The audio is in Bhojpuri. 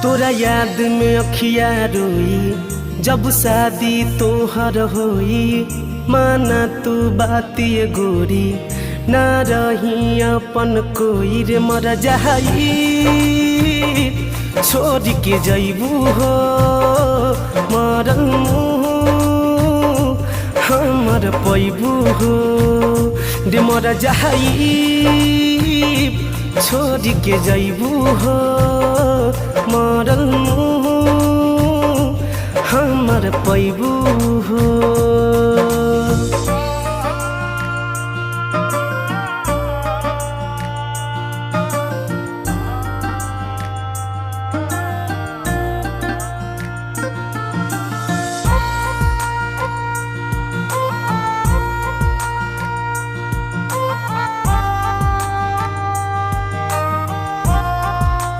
तोरा याद में अखिया रोई जब शादी तोहर होई। माना तू बात ये गोरी ना रही अपन कोई रे मर जाई। छोड़ के जैबू हो मरल हमर पैबू हो रे मर जाई। छोड़ के जैबू हो मरल हमर पैबू हो।